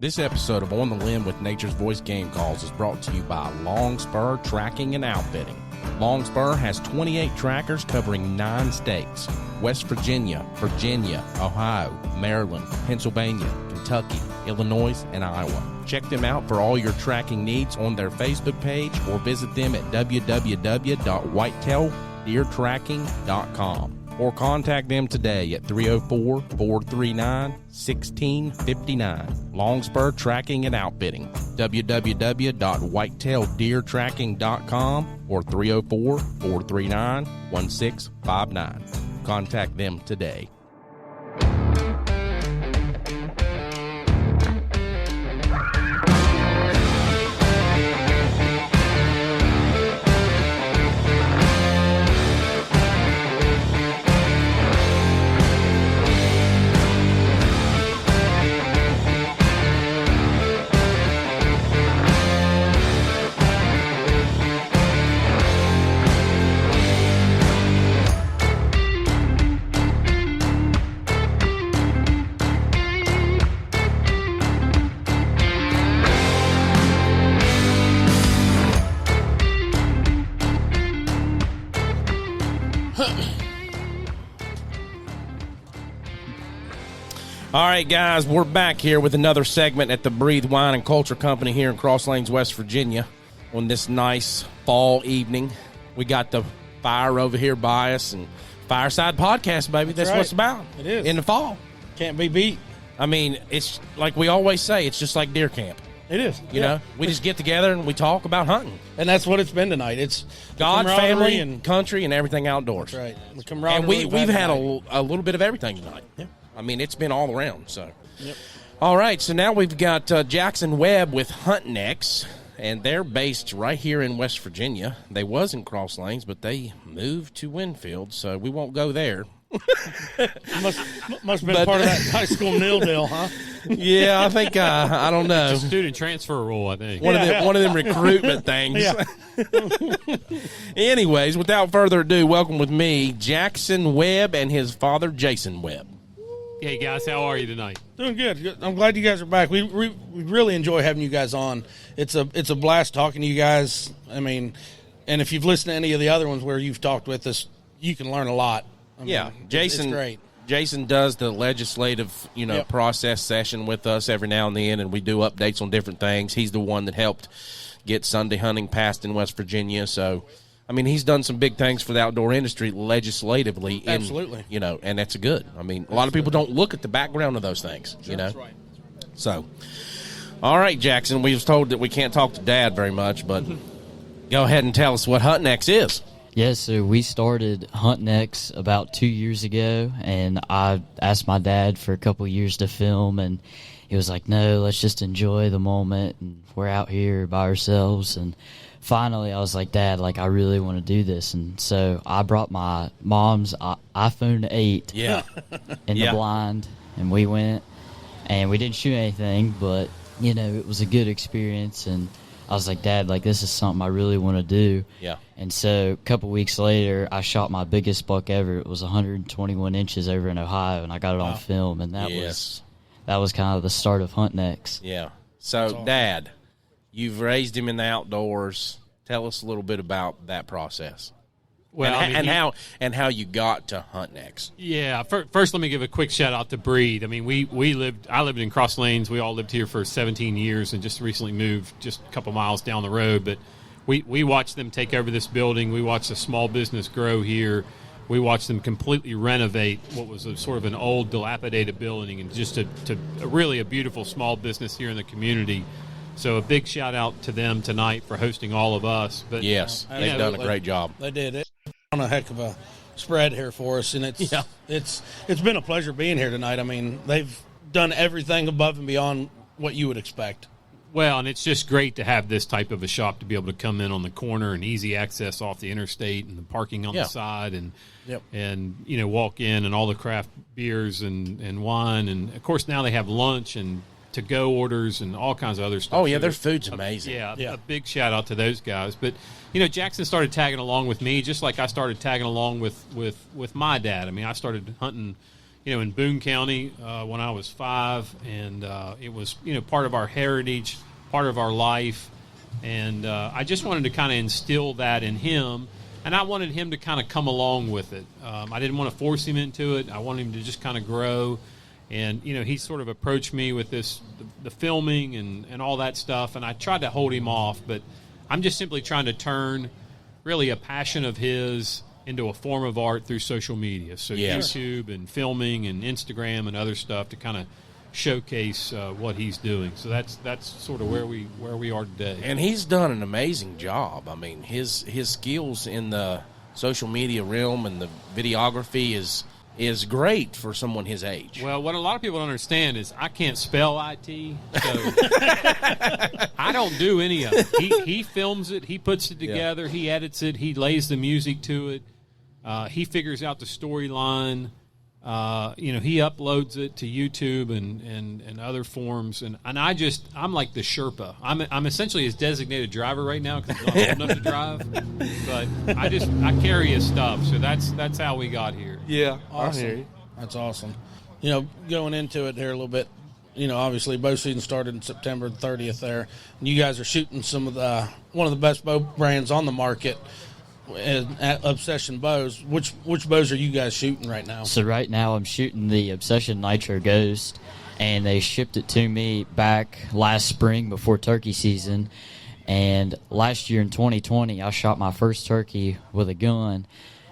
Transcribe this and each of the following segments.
This episode of On the Limb with Nature's Voice Game Calls is brought to you by Longspur Tracking and Outfitting. Longspur has 28 trackers covering 9 states: West Virginia, Ohio, Maryland, Pennsylvania, Kentucky, Illinois, and Iowa. Check them out for all your tracking needs on their Facebook page or visit them at www.whitetaildeertracking.com. Or contact them today at 304-439-1659. Longspur Tracking and Outfitting. www.whitetaildeertracking.com or 304-439-1659. Contact them today. All right, guys, we're back here with another segment at the Breathe Wine and Culture Company here in Cross Lanes, West Virginia on this nice fall evening. We got the fire over here by us and Fireside podcast, baby. That's right. What it's about. It is. In the fall. Can't be beat. I mean, it's like we always say, it's just like deer camp. It is. You know, we just get together and we talk about hunting. And that's what it's been tonight. It's God, family, and country, and everything outdoors. That's right. The camaraderie. And we've had a little bit of everything tonight. Yeah. I mean, it's been all around. So, Yep. All right. So now we've got Jackson Webb with Hunting X, and they're based right here in West Virginia. They was in Cross Lanes, but they moved to Winfield, so we won't go there. must have been part of that high school nil deal, huh? Yeah, I think I don't know. It's a student transfer rule, I think. One of them recruitment things. Yeah. Anyways, without further ado, welcome with me, Jackson Webb and his father, Jason Webb. Hey, guys, how are you tonight? Doing good. I'm glad you guys are back. We really enjoy having you guys on. It's a blast talking to you guys. I mean, and if you've listened to any of the other ones where you've talked with us, you can learn a lot. I mean, Jason. it's great. Jason does the legislative, Yep. process session with us every now and then, and we do updates on different things. He's the one that helped get Sunday hunting passed in West Virginia. So, I mean, he's done some big things for the outdoor industry legislatively. Absolutely. And that's good. I mean, a lot of people don't look at the background of those things, That's right. So, all right, Jackson, we was told that we can't talk to Dad very much, but go ahead and tell us what Hunting X is. Yes, so we started Hunting X about 2 years ago, and I asked my dad for a couple years to film, and he was like, no, let's just enjoy the moment, and we're out here by ourselves. And finally, I was like, Dad, I really want to do this. And so I brought my mom's iPhone 8 Yeah. in the blind, and we went, and we didn't shoot anything, but, it was a good experience, and I was like, Dad, this is something I really want to do. Yeah. And so a couple weeks later, I shot my biggest buck ever. It was 121 inches over in Ohio, and I got it on film, and that was kind of the start of Hunting X. Yeah. So, awesome. Dad, you've raised him in the outdoors. Tell us a little bit about that process. Well, and how you got to Hunting X. Yeah, first let me give a quick shout-out to Breed. I mean, I lived in Cross Lanes. We all lived here for 17 years and just recently moved just a couple miles down the road. But we watched them take over this building. We watched a small business grow here. We watched them completely renovate what was sort of an old, dilapidated building and just to really a beautiful small business here in the community. So a big shout-out to them tonight for hosting all of us. But Yes, they've done a great job. They did it on a heck of a spread here for us, and it's been a pleasure being here tonight. I mean, they've done everything above and beyond what you would expect. Well, and it's just great to have this type of a shop to be able to come in on the corner and easy access off the interstate and the parking on the side and walk in and all the craft beers and wine. And, of course, now they have lunch and to-go orders and all kinds of other stuff. Oh, yeah, their food's amazing. A big shout-out to those guys. But, Jackson started tagging along with me just like I started tagging along with my dad. I mean, I started hunting, in Boone County when I was 5, and it was, part of our heritage, part of our life, and I just wanted to kind of instill that in him, and I wanted him to kind of come along with it. I didn't want to force him into it. I wanted him to just kind of grow, and, he sort of approached me with the filming and all that stuff, and I tried to hold him off, but I'm just simply trying to turn really a passion of his into a form of art through social media. So YouTube and filming and Instagram and other stuff to kind of showcase what he's doing. So that's sort of where we are today. And he's done an amazing job. I mean, his skills in the social media realm and the videography is great for someone his age. Well, what a lot of people don't understand is I can't spell IT, so I don't do any of it. He films it, he puts it together, he edits it, he lays the music to it, he figures out the storyline. He uploads it to YouTube and other forms, and I'm like the Sherpa. I'm essentially his designated driver right now because I'm not old enough to drive. But I carry his stuff, so that's how we got here. Yeah, awesome. I hear you. That's awesome. Going into it here a little bit, obviously bow season started in September 30th there, and you guys are shooting some of one of the best bow brands on the market. At Obsession Bows, which bows are you guys shooting right now? So right now I'm shooting the Obsession Nitro Ghost, and they shipped it to me back last spring before turkey season. And last year in 2020, I shot my first turkey with a gun.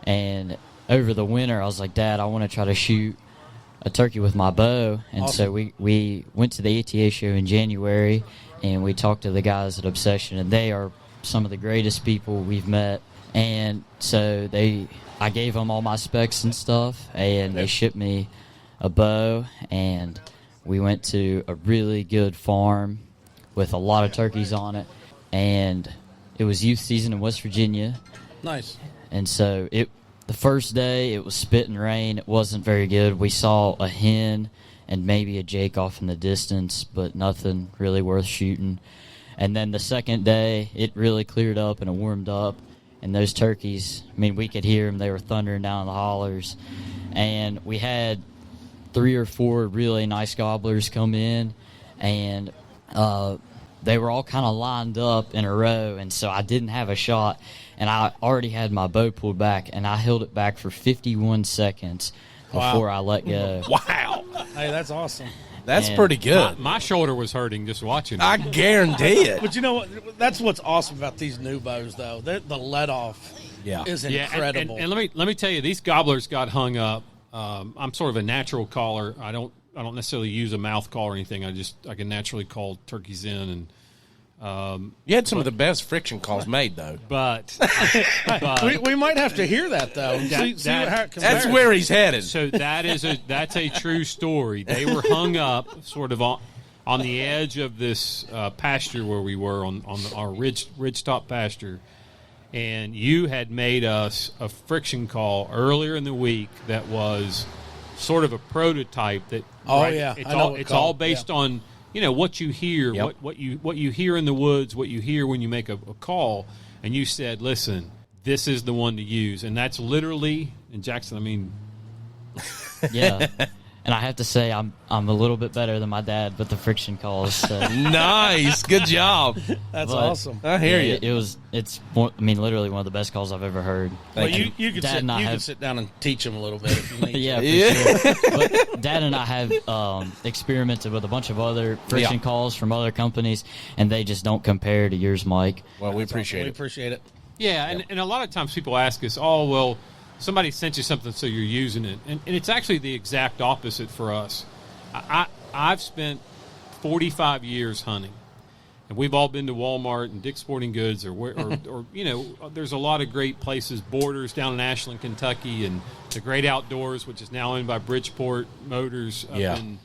And over the winter, I was like, Dad, I want to try to shoot a turkey with my bow. And awesome. So we went to the ATA show in January, and we talked to the guys at Obsession, and they are some of the greatest people we've met. And so I gave them all my specs and stuff, and they shipped me a bow, and we went to a really good farm with a lot of turkeys on it, and it was youth season in West Virginia. Nice. And so the first day it was spitting rain. It wasn't very good. We saw a hen and maybe a jake off in the distance, but nothing really worth shooting. And then the second day it really cleared up and it warmed up. And those turkeys, we could hear them. They were thundering down the hollers. And we had 3 or 4 really nice gobblers come in, and they were all kind of lined up in a row. And so I didn't have a shot, and I already had my bow pulled back, and I held it back for 51 seconds before I let go. Wow. Hey, that's awesome. That's pretty good. My shoulder was hurting just watching it. I guarantee it. But you know what? That's what's awesome about these new bows, though. The let-off is incredible. And let me tell you, these gobblers got hung up. I'm sort of a natural caller. I don't necessarily use a mouth call or anything. I can naturally call turkeys in, and you had some of the best friction calls made, though. But we might have to hear that, though. See how it compares. That's where he's headed. So that's a true story. They were hung up sort of on the edge of this pasture where we were on our ridgetop pasture, and you had made us a friction call earlier in the week that was sort of a prototype. That it's all based on. What you hear, what you hear in the woods, what you hear when you make a call, and you said, "Listen, this is the one to use," and that's literally in Jackson. Yeah, and I have to say I'm a little bit better than my dad with the friction calls. So. Nice, good job. That's awesome. I hear you. It's literally one of the best calls I've ever heard. Well, you could sit down and teach him a little bit if you need. Yeah, for sure. But Dad and I have experimented with a bunch of other friction calls from other companies, and they just don't compare to yours, Mike. Well, we appreciate it. We appreciate it. Yeah, and a lot of times people ask us, "Oh, well, somebody sent you something, so you're using it," and it's actually the exact opposite for us. I've spent 45 years hunting. And we've all been to Walmart and Dick's Sporting Goods, or there's a lot of great places, Borders down in Ashland, Kentucky, and the Great Outdoors, which is now owned by Bridgeport Motors up in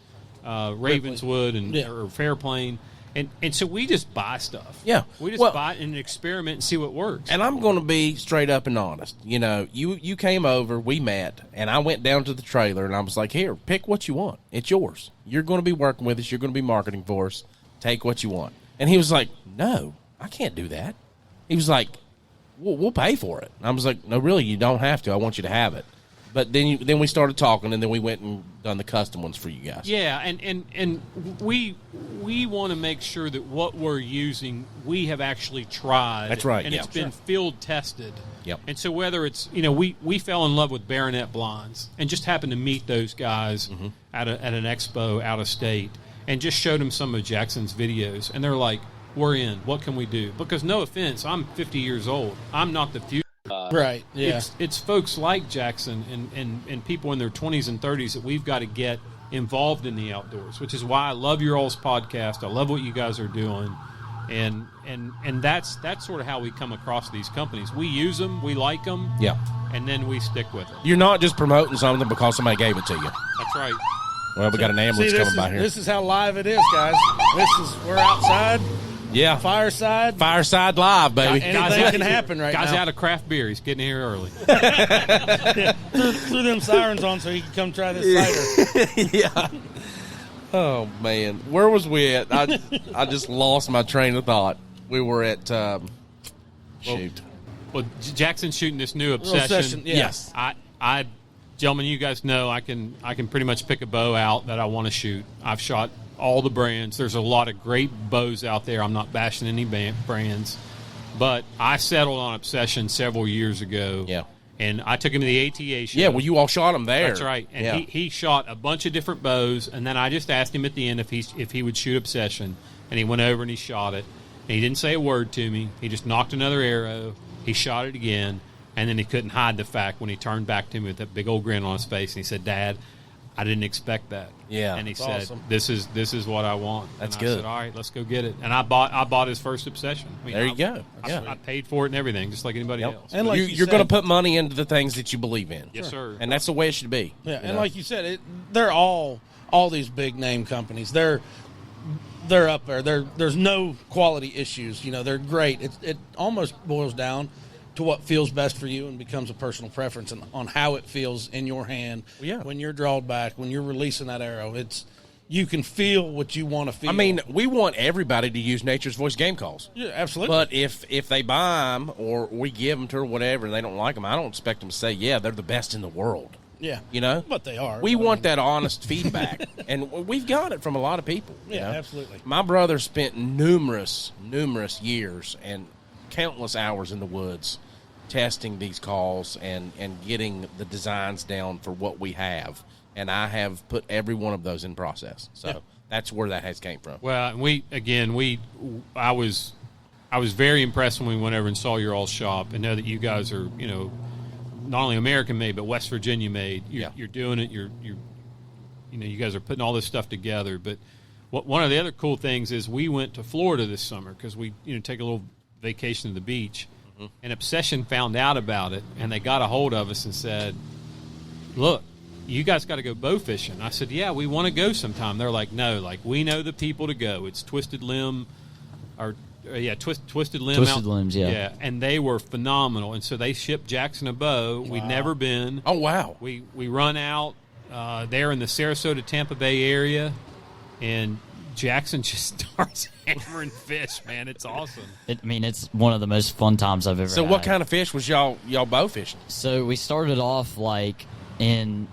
Ravenswood or Fairplain. And so we just buy stuff. Yeah. We just buy it and experiment and see what works. And I'm going to be straight up and honest. You came over, we met, and I went down to the trailer, and I was like, here, pick what you want. It's yours. You're going to be working with us. You're going to be marketing for us. Take what you want. And he was like, no, I can't do that. He was like, we'll pay for it. And I was like, no, really, you don't have to. I want you to have it. But then we started talking, and then we went and done the custom ones for you guys. Yeah, and we want to make sure that what we're using, we have actually tried. That's right, and yeah. it's been field tested. Yep. And so whether it's, we fell in love with Baronet blinds and just happened to meet those guys at an expo out of state and just showed them some of Jackson's videos, and they're like, we're in. What can we do? Because no offense, I'm 50 years old. I'm not the future. Right. Yeah. It's folks like Jackson and people in their 20s and 30s that we've got to get involved in the outdoors, which is why I love your all's podcast. I love what you guys are doing. And that's sort of how we come across these companies. We use them, we like them, Yeah. and then we stick with it. You're not just promoting something because somebody gave it to you. That's right. Well, we got an ambulance coming by here. This is how live it is, guys. We're outside. Yeah. Fireside. Fireside Live, baby. Anything can happen right Guy's now. out of craft beer. He's getting here early. Threw them sirens on so he can come try this cider. Yeah. Oh, man. Where was we at? I just lost my train of thought. We were at, shoot. Well, Jackson's shooting this new Little obsession. session, yeah. Yes. I, gentlemen, you guys know I can pretty much pick a bow out that I want to shoot. I've shot all the brands. There's a lot of great bows out there. I'm not bashing any brands, but I settled on Obsession several years ago. Yeah. And I took him to the ATA show. Yeah, well, you all shot them there. That's right. And yeah. he shot a bunch of different bows, and then I just asked him at the end if he would shoot Obsession, and he went over and he shot it. And he didn't say a word to me. He just knocked another arrow. He shot it again, and then he couldn't hide the fact when he turned back to me with that big old grin on his face, and he said, "Dad, I didn't expect that." Yeah. And he That's said, awesome. "This is what I want." That's and I good. said, "All right, let's go get it." And I bought his first Obsession. I mean, There you go. Yeah. I paid for it and everything, just like anybody Yep. else. And like you You're said- going to put money into the things that you believe in. Yes, sir. And that's the way it should be. Yeah, you and know? like you said, they're all these big name companies. They're up there. There's no quality issues. They're great. It almost boils down to what feels best for you and becomes a personal preference on how it feels in your hand. Yeah. When you're drawed back, when you're releasing that arrow, you can feel what you want to feel. I mean, we want everybody to use Nature's Voice game calls. yeah, absolutely. But if they buy them or we give them to or whatever and they don't like them, I don't expect them to say, yeah, they're the best in the world. yeah, You know? but they are. We I want mean, that honest feedback. And we've got it from a lot of people. you Yeah, know? absolutely. My brother spent numerous years and countless hours in the woods testing these calls and getting the designs down for what we have. And I have put every one of those in process. So Yeah. that's where that has came from. Well, I was very impressed when we went over and saw your all shop and know that you guys are, not only American made but West Virginia made. You're doing it. You guys are putting all this stuff together. But one of the other cool things is we went to Florida this summer because we take a little vacation to the beach, and Obsession found out about it and they got a hold of us and said, "Look, you guys got to go bow fishing." I said, "Yeah, we want to go sometime." They're like, "No, we know the people to go. It's Twisted Limb, Twisted Limb. Twisted Limbs, yeah. Yeah, and they were phenomenal. And so they shipped Jackson a bow. We'd never been. Oh, wow. We run out there in the Sarasota, Tampa Bay area, and Jackson just starts hammering fish, man. It's awesome. It's one of the most fun times I've ever So had. what kind of fish was y'all bow fishing? So we started off in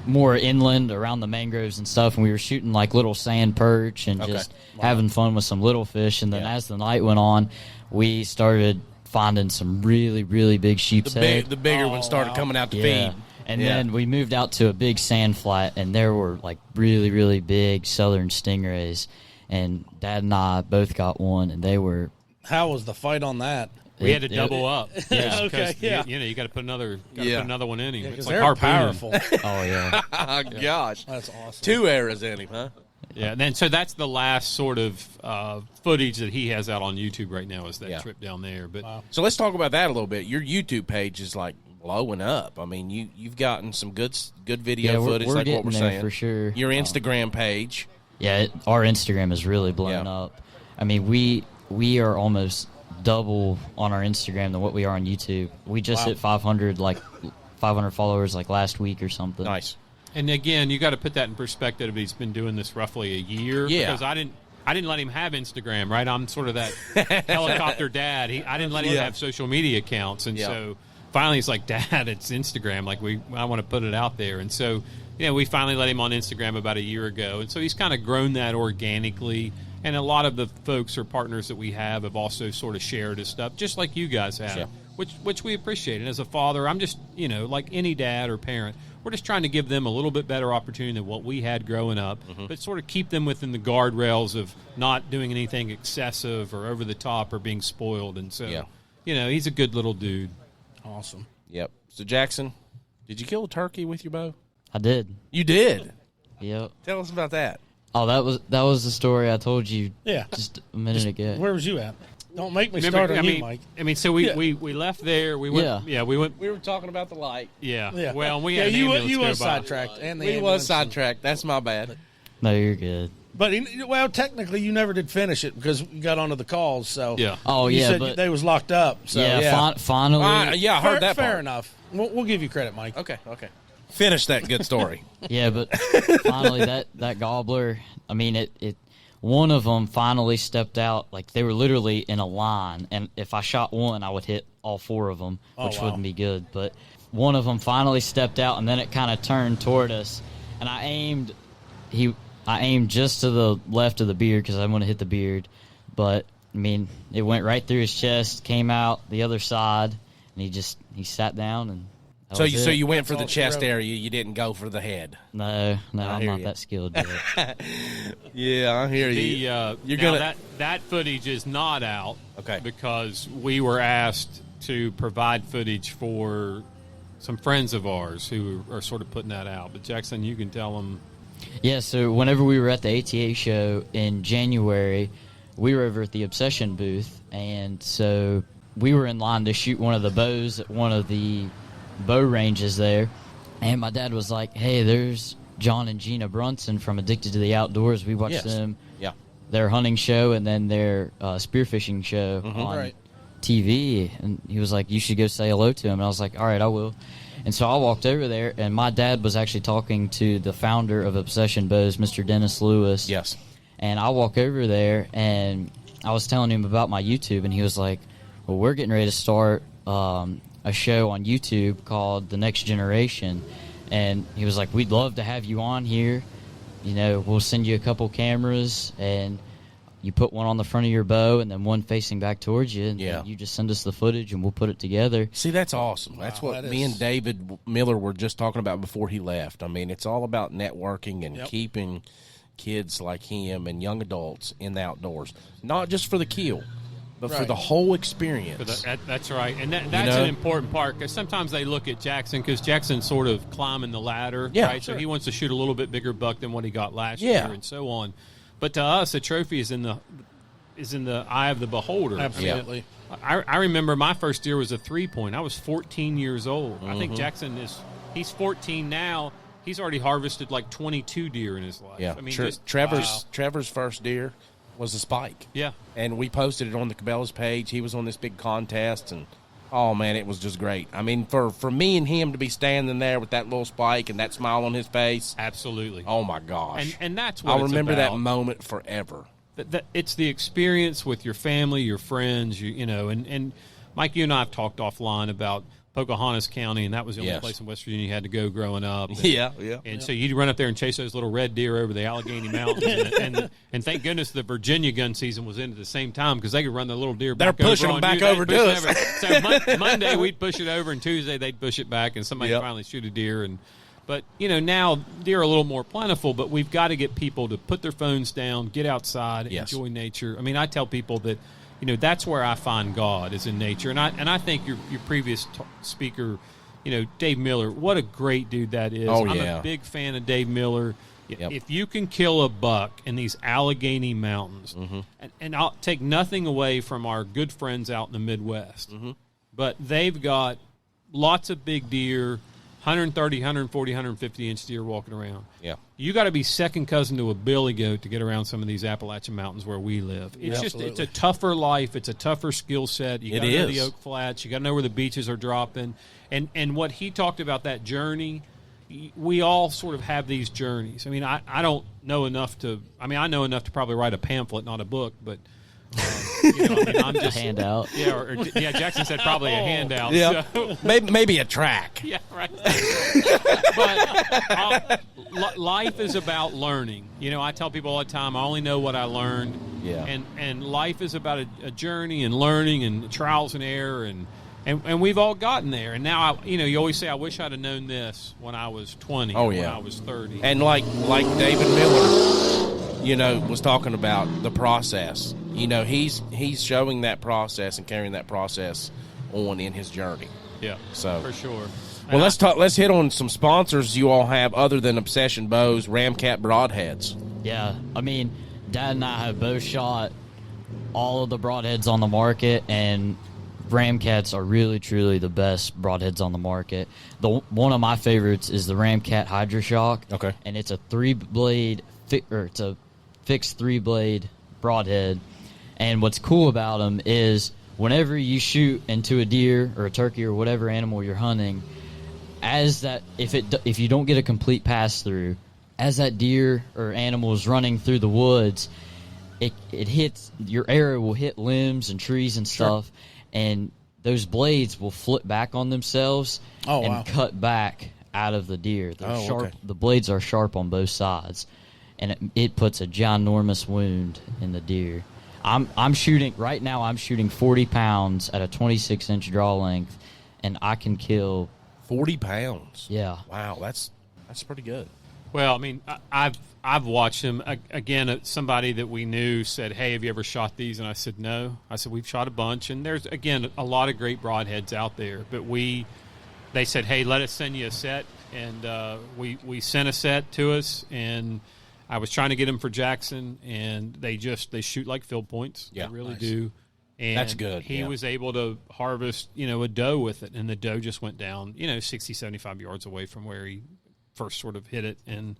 more inland around the mangroves and stuff, and we were shooting little sand perch and Okay. just having fun with some little fish. And then Yeah. as the night went on, we started finding some really, really big sheep's head. The bigger ones started coming out to Yeah. feed. And Yeah. then we moved out to a big sand flat, and there were really, really big southern stingrays. And Dad and I both got one, and they were. How was the fight on that? We had to double up. Yeah. Okay, yeah. You got to put another Yeah. put another one in him. Yeah, it's 'cause like they're harpooning. powerful. Oh yeah. Oh, gosh. That's awesome. 2 arrows in him, huh? Yeah, and then so that's the last sort of footage that he has out on YouTube right now is that Yeah. trip down there. But So let's talk about that a little bit. Your YouTube page is blowing up. I mean, you've gotten some good video Yeah, we're footage, like what getting we're there saying for sure. Your Instagram page. Yeah, our Instagram is really blown Yeah. up. I mean, we are almost double on our Instagram than what we are on YouTube. We just hit 500 followers last week or something. Nice. and again, you got to put that in perspective. He's been doing this roughly a year. Yeah. Because I didn't let him have Instagram. Right, I'm sort of that helicopter dad. I didn't let him Yeah. have social media accounts, and Yeah. so finally he's like, Dad, it's Instagram. Like I want to put it out there. And so, we finally let him on Instagram about a year ago. And so he's kind of grown that organically. And a lot of the folks or partners that we have also sort of shared his stuff, just like you guys have, Yeah. which we appreciate. And as a father, I'm just, like any dad or parent, we're just trying to give them a little bit better opportunity than what we had growing up, but sort of keep them within the guardrails of not doing anything excessive or over the top or being spoiled. And so, he's a good little dude. Awesome. Yep. So, Jackson, did you kill a turkey with your bow? I did. You did? Yep. Tell us about that. Oh, that was the story I told you Yeah. just a minute ago. Where was you at? Don't make me start on you, Mike. So we we left there. We went. Yeah. We went. We were talking about the light. Yeah. Yeah. Well, we had an you ambulance was go by. sidetracked, and the We ambulance was sidetracked. That's my bad. No, you're good. But technically, you never did finish it because you got onto the calls. So Yeah. Oh, you yeah, said but they was locked up. So finally. I heard that fair part. enough. We'll give you credit, Mike. Okay. Finish that good story. Yeah, but finally that gobbler, I mean, it one of them finally stepped out. Like, they were literally in a line, and if I shot one, I would hit all four of them, which wouldn't be good. But one of them finally stepped out, and then it kind of turned toward us, and I aimed just to the left of the beard because I want to hit the beard. But, I mean, it went right through his chest, came out the other side, and he sat down, and that was So it. you went for That's the all chest she wrote. area. You didn't go for the head. No, I'm hear not you. that skilled yet. Yeah, I hear You're gonna- that footage is not out. Okay. Because we were asked to provide footage for some friends of ours who are sort of putting that out. But Jackson, you can tell them. Yeah, so whenever we were at the ATA show in January, we were over at the Obsession booth, and so we were in line to shoot one of the bows at one of the bow ranges there, and my dad was like, hey, there's John and Gina Brunson from Addicted to the Outdoors. We watched them, their hunting show and then their spearfishing show on Right. TV, and he was like, you should go say hello to him. And I was like, all right, I will. And so I walked over there, and my dad was actually talking to the founder of Obsession Bows, Mr. Dennis Lewis. Yes. And I walk over there, and I was telling him about my YouTube, and he was like, well, we're getting ready to start a show on YouTube called The Next Generation. And he was like, we'd love to have you on here. We'll send you a couple cameras, and you put one on the front of your bow and then one facing back towards you, and then you just send us the footage, and we'll put it together. See, that's awesome. That's what that me is- and David Miller were just talking about before he left. I mean, it's all about networking and keeping kids like him and young adults in the outdoors, not just for the kill, but for Right. the whole experience. That's right. And that's an important part, because sometimes they look at Jackson, because Jackson's sort of climbing the ladder. Yeah, right? sure. So he wants to shoot a little bit bigger buck than what he got last Yeah. year and so on. But to us, the trophy is in the eye of the beholder. Absolutely. I remember my first deer was a 3-point. I was 14 years old. I think Jackson he's 14 now. He's already harvested like 22 deer in his life. Yeah, I mean, Trevor's first deer was a spike. Yeah. And we posted it on the Cabela's page. He was on this big contest, and oh man, it was just great. I mean, for me and him to be standing there with that little spike and that smile on his face, Absolutely. oh my gosh! And that's what I'll it's remember about. that moment forever. It's the experience with your family, your friends, and Mike, you and I have talked offline about Pocahontas County, and that was the only Yes. place in West Virginia you had to go growing up. And, Yeah. And so you'd run up there and chase those little red deer over the Allegheny Mountains, and thank goodness the Virginia gun season was in at the same time, because they could run the little deer They're back over pushing them on back you. over They'd to push us. it over. So Monday we'd push it over, and Tuesday they'd push it back, and somebody Yep. finally shoot a deer. But now deer are a little more plentiful, but we've got to get people to put their phones down, get outside, Yes. enjoy nature. I mean, I tell people that that's where I find God, is in nature, and I think your previous speaker, Dave Miller, what a great dude that is. Oh, I'm yeah. a big fan of Dave Miller. Yep. If you can kill a buck in these Allegheny Mountains, and I'll take nothing away from our good friends out in the Midwest, but they've got lots of big deer, 130, 140, 150-inch deer walking around. Yeah. You got to be second cousin to a billy goat to get around some of these Appalachian mountains where we live. It's it's a tougher life. It's a tougher skill set. You got to know the Oak Flats. You got to know where the beaches are dropping. And what he talked about, that journey, we all sort of have these journeys. I mean, I don't know enough to. I mean, I know enough to probably write a pamphlet, not a book, but. You know, I mean, I'm A just handout. yeah, yeah. Jackson said probably a handout. Yeah. So. Maybe a track. Yeah, right. But life is about learning. You know, I tell people all the time, I only know what I learned. Yeah. And life is about a journey and learning and trials and error and we've all gotten there. And now, you always say, I wish I'd have known this when I was 20 Oh, or yeah. when I was 30. And like David Miller, was talking about the process. He's showing that process and carrying that process on in his journey. Yeah, So for sure. Well, let's talk. Let's hit on some sponsors you all have other than Obsession Bows, Ramcat Broadheads. Yeah, I mean, Dad and I have both shot all of the broadheads on the market, and Ramcats are really, truly the best broadheads on the market. One of my favorites is the Ramcat HydroShock. Okay. And it's a it's a fixed 3-blade broadhead. And what's cool about them is whenever you shoot into a deer or a turkey or whatever animal you're hunting, if you don't get a complete pass through, as that deer or animal is running through the woods, it hits, your arrow will hit limbs and trees and stuff, and those blades will flip back on themselves and cut back out of the deer. They're sharp. Okay. The blades are sharp on both sides, and it puts a ginormous wound in the deer. I'm shooting right now. I'm shooting 40 pounds at a 26-inch draw length, and I can kill 40 pounds. Yeah. Wow, that's pretty good. Well, I mean, I've watched them. Again, somebody that we knew said, "Hey, have you ever shot these?" And I said, "No." I said, "We've shot a bunch." And there's, again, a lot of great broadheads out there. But they said, "Hey, let us send you a set." And we sent a set to us. And I was trying to get them for Jackson. And they shoot like field points. Yeah, they really nice. do. And That's good. He yeah. was able to harvest, a doe with it. And the doe just went down, 60, 75 yards away from where he first sort of hit it, and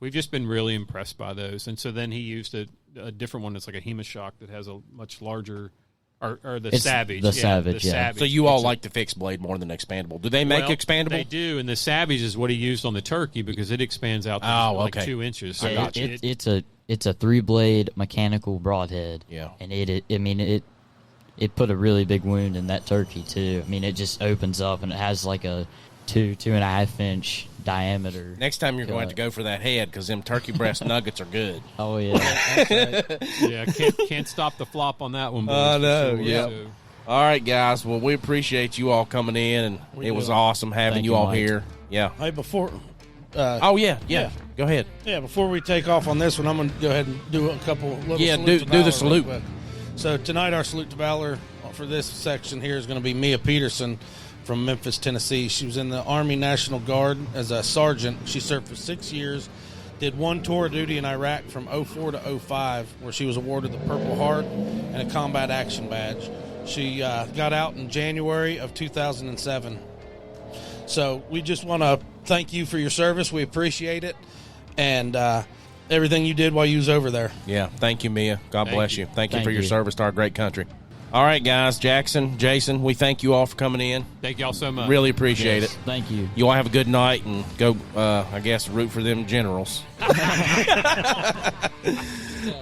we've just been really impressed by those. And so then he used a different one that's like a HEMA-Shock that has a much larger, or It's Savage. the Savage, yeah. Savage. So you all like the fixed blade more than expandable. Do they make expandable? They do, and the Savage is what he used on the turkey because it expands out to like 2 inches. So It's a 3-blade mechanical broadhead. Yeah. And it put a really big wound in that turkey too. I mean, it just opens up, and it has like a 2.5 inch diameter. Next time you're going to have to go for that head because them turkey breast nuggets are good. Oh yeah. That's right. Yeah, can't stop the flop on that one. Boys, I know, for sure. yeah. So, All right, guys. Well, we appreciate you all coming in, and it was awesome having Thank you you, all Mike. here. Yeah. Hey, before Yeah. Go ahead. before we take off on this one, I'm going to go ahead and do a couple little Yeah, salutes do to the Valor salute. real quick. So tonight our salute to Valor for this section here is going to be Mia Peterson from Memphis, Tennessee. She was in the Army National Guard as a sergeant. She served for 6 years, did one tour of duty in Iraq from 04 to 05, where she was awarded the Purple Heart and a Combat Action Badge. She got out in January of 2007. So we just want to thank you for your service. We appreciate it. And everything you did while you was over there. Yeah. Thank you, Mia. God bless you. Thank you Thank for your you. service to our great country. All right, guys. Jackson, Jason, we thank you all for coming in. thank y'all so much. Really appreciate Yes, it. Thank you. You all have a good night and go, I guess, root for them generals. All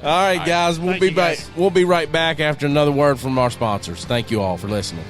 right, guys. Thank you, guys. We'll be right back after another word from our sponsors. Thank you all for listening.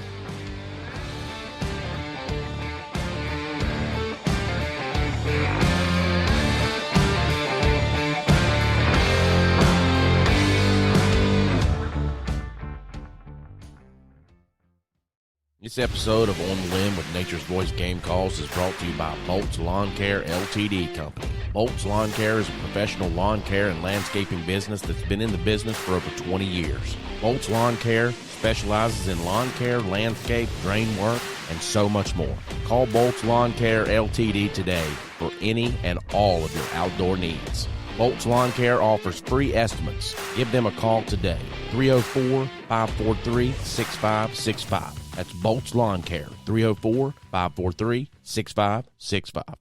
This episode of On the Limb with Nature's Voice Game Calls is brought to you by Bolt's Lawn Care Ltd. Company. Bolt's Lawn Care is a professional lawn care and landscaping business that's been in the business for over 20 years. Bolt's Lawn Care specializes in lawn care, landscape, drain work, and so much more. Call Bolt's Lawn Care Ltd. today for any and all of your outdoor needs. Bolt's Lawn Care offers free estimates. Give them a call today, 304-543-6565. That's Bolt's Lawn Care, 304-543-6565.